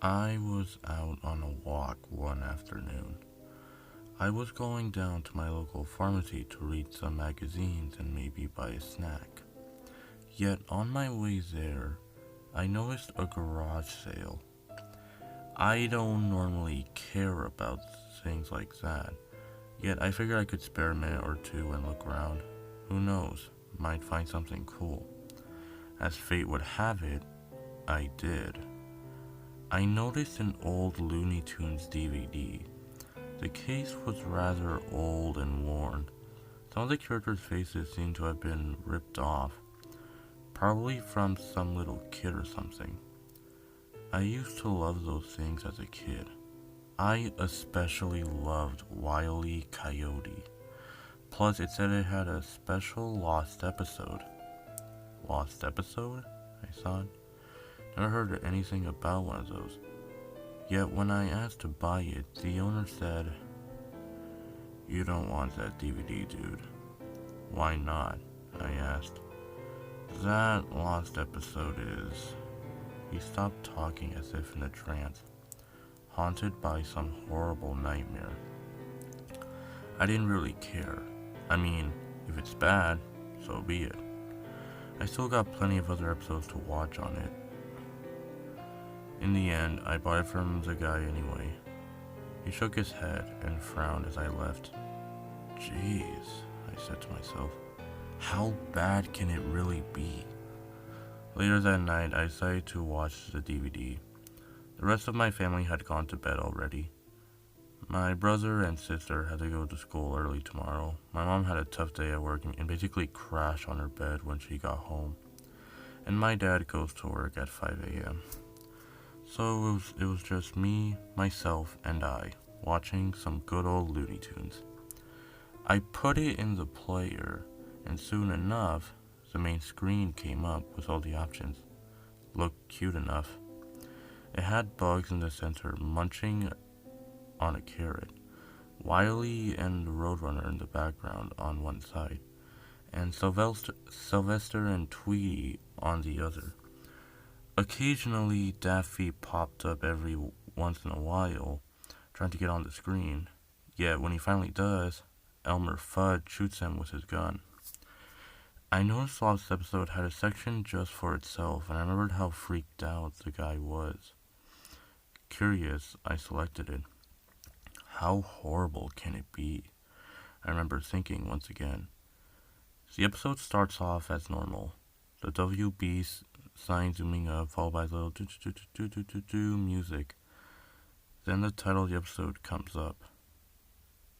I was out on a walk one afternoon. I was going down to my local pharmacy to read some magazines and maybe buy a snack. Yet on my way there, I noticed a garage sale. I don't normally care about things like that, yet I figured I could spare a minute or two and look around. Who knows, might find something cool. As fate would have it, I did. I noticed an old Looney Tunes DVD. The case was rather old and worn. Some of the characters' faces seemed to have been ripped off, probably from some little kid or something. I used to love those things as a kid. I especially loved Wile Coyote. Plus, it said it had a special lost episode. Lost episode? I thought. Never heard anything about one of those. Yet when I asked to buy it, the owner said, "You don't want that DVD, dude." "Why not?" I asked. "That lost episode is..." He stopped talking as if in a trance, haunted by some horrible nightmare. I didn't really care. I mean, if it's bad, so be it. I still got plenty of other episodes to watch on it. In the end, I bought it from the guy anyway. He shook his head and frowned as I left. "Jeez," I said to myself. "How bad can it really be?" Later that night, I decided to watch the DVD. The rest of my family had gone to bed already. My brother and sister had to go to school early tomorrow. My mom had a tough day at work and basically crashed on her bed when she got home. And my dad goes to work at 5 a.m. So it was just me, myself, and I, watching some good old Looney Tunes. I put it in the player, and soon enough, the main screen came up with all the options. Looked cute enough. It had Bugs in the center, munching on a carrot, Wiley and Roadrunner in the background on one side, and Sylvester and Tweety on the other. Occasionally, Daffy popped up every once in a while, trying to get on the screen. Yet when he finally does, Elmer Fudd shoots him with his gun. I noticed last episode had a section just for itself, and I remembered how freaked out the guy was. Curious, I selected it. How horrible can it be? I remember thinking once again. The episode starts off as normal. The WB sign zooming up, followed by the little do music. Then the title of the episode comes up.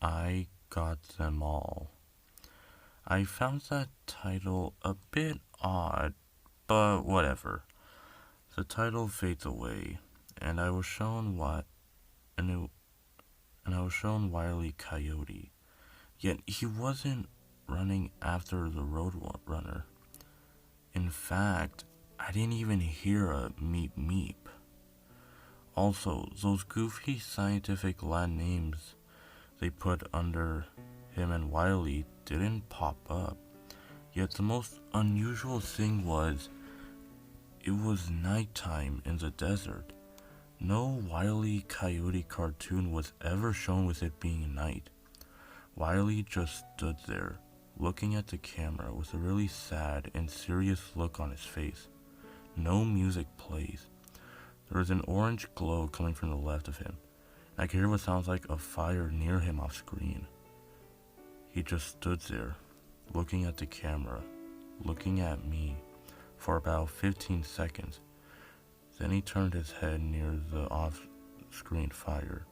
I Got Them All. I found that title a bit odd, but whatever. The title fades away, and I was shown Wile Coyote. Yet he wasn't running after the Roadrunner. In fact, I didn't even hear a meep meep. Also, those goofy scientific Latin names they put under him and Wiley didn't pop up. Yet the most unusual thing was, it was nighttime in the desert. No Wiley Coyote cartoon was ever shown with it being night. Wiley just stood there, looking at the camera with a really sad and serious look on his face. No music plays. There is an orange glow coming from the left of him. I could hear what sounds like a fire near him off screen. He just stood there, looking at the camera, looking at me, for about 15 seconds. Then he turned his head near the off-screen fire.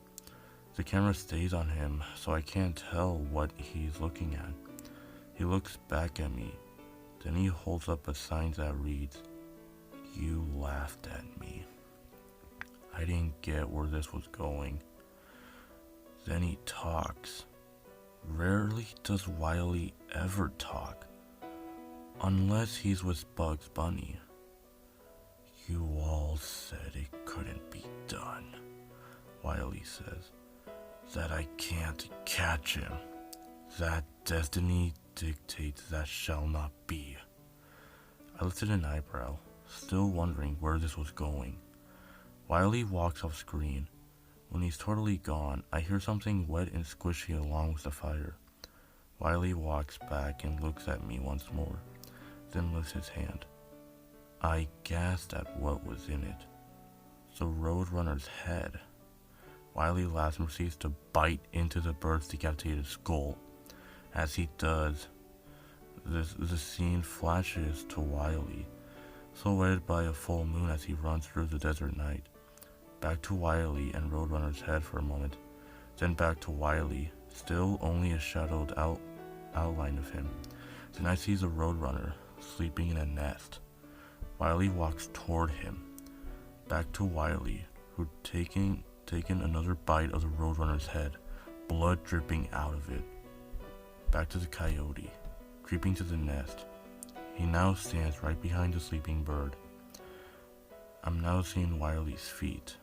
The camera stays on him, so I can't tell what he's looking at. He looks back at me. Then he holds up a sign that reads, "You laughed at me." I didn't get where this was going. Then he talks. Rarely does Wiley ever talk, unless he's with Bugs Bunny. "You all said it couldn't be done," Wiley says. "That I can't catch him. That destiny dictates that shall not be." I lifted an eyebrow, still wondering where this was going. Wiley walks off screen. When he's totally gone, I hear something wet and squishy along with the fire. Wiley walks back and looks at me once more, then lifts his hand. I gasped at what was in it. The Roadrunner's head. Wiley laughs and proceeds to bite into the bird's decapitated skull. As he does, the scene flashes to Wiley, silhouetted by a full moon as he runs through the desert night. Back to Wiley and Roadrunner's head for a moment, then back to Wiley, still only a shadowed outline of him. Then I see the Roadrunner sleeping in a nest. Wiley walks toward him. Back to Wiley, who'd taken another bite of the Roadrunner's head, blood dripping out of it. Back to the Coyote, creeping to the nest. He now stands right behind the sleeping bird. I'm now seeing Wiley's feet.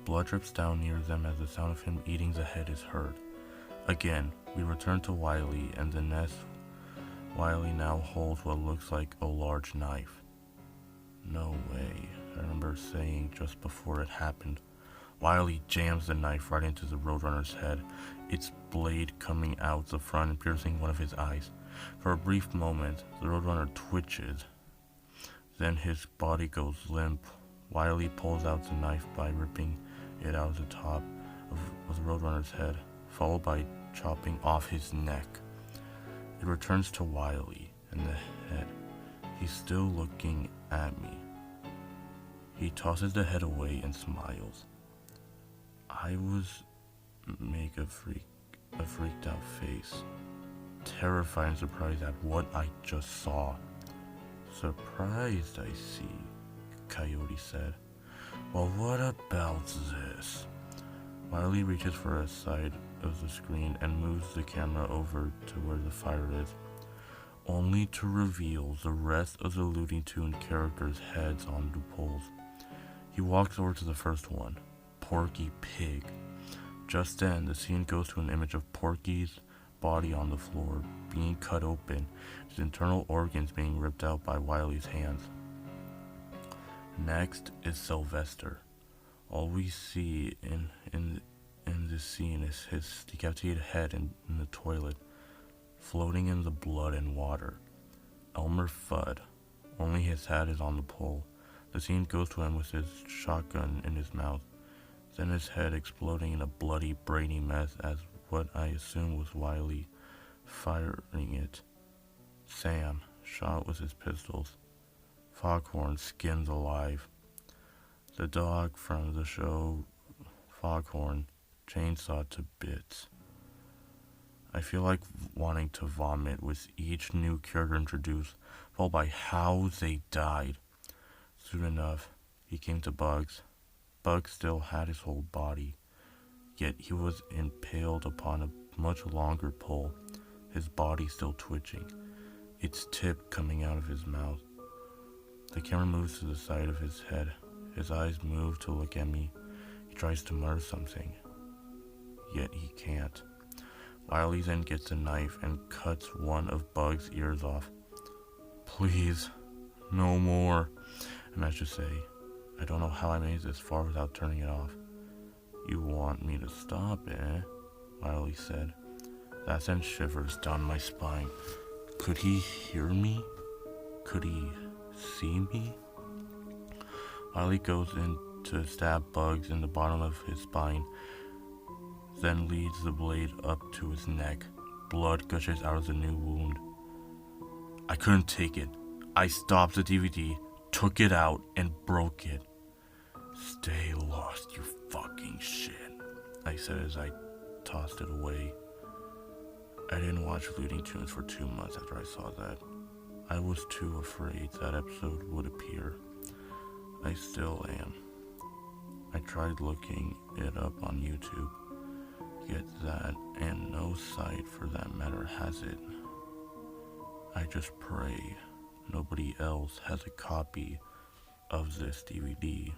Blood drips down near them as the sound of him eating the head is heard. Again, we return to Wiley and the nest. Wiley now holds what looks like a large knife. No way, I remember saying just before it happened. Wiley jams the knife right into the Roadrunner's head, its blade coming out the front and piercing one of his eyes. For a brief moment, the Roadrunner twitches. Then his body goes limp. Wiley pulls out the knife by ripping it out of the top of the Roadrunner's head, followed by chopping off his neck. It returns to Wiley and the head. He's still looking at me. He tosses the head away and smiles. I make a freaked out face, terrified and surprised at what I just saw. Surprised, I see, Coyote said. Well, what about this? Wiley reaches for a side of the screen and moves the camera over to where the fire is, only to reveal the rest of the Looney Tune characters' heads on the poles. He walks over to the first one, Porky Pig. Just then, the scene goes to an image of Porky's body on the floor, being cut open, his internal organs being ripped out by Wiley's hands. Next is Sylvester. All we see in this scene is his decapitated head in the toilet, floating in the blood and water. Elmer Fudd. Only his head is on the pole. The scene goes to him with his shotgun in his mouth, then his head exploding in a bloody, brainy mess as what I assume was Wiley firing it. Sam, shot with his pistols. Foghorn skins alive. The dog from the show Foghorn chainsawed to bits. I feel like wanting to vomit with each new character introduced, followed by how they died. Soon enough, he came to Bugs. Bugs still had his whole body, yet he was impaled upon a much longer pole, his body still twitching, its tip coming out of his mouth. The camera moves to the side of his head. His eyes move to look at me. He tries to mutter something, yet he can't. Wiley then gets a knife and cuts one of Bug's ears off. Please, no more. And I should say, I don't know how I made it this far without turning it off. You want me to stop, eh? Wiley said. That sent shivers down my spine. Could he hear me? Could he see me? Wiley goes in to stab Bugs in the bottom of his spine, then leads the blade up to his neck. Blood gushes out of the new wound. I couldn't take it. I stopped the DVD, took it out, and broke it. Stay lost, you fucking shit, I said as I tossed it away. I didn't watch Looney Tunes for 2 months after I saw that. I was too afraid that episode would appear. I still am. I tried looking it up on YouTube, yet that and no site for that matter has it. I just pray nobody else has a copy of this DVD.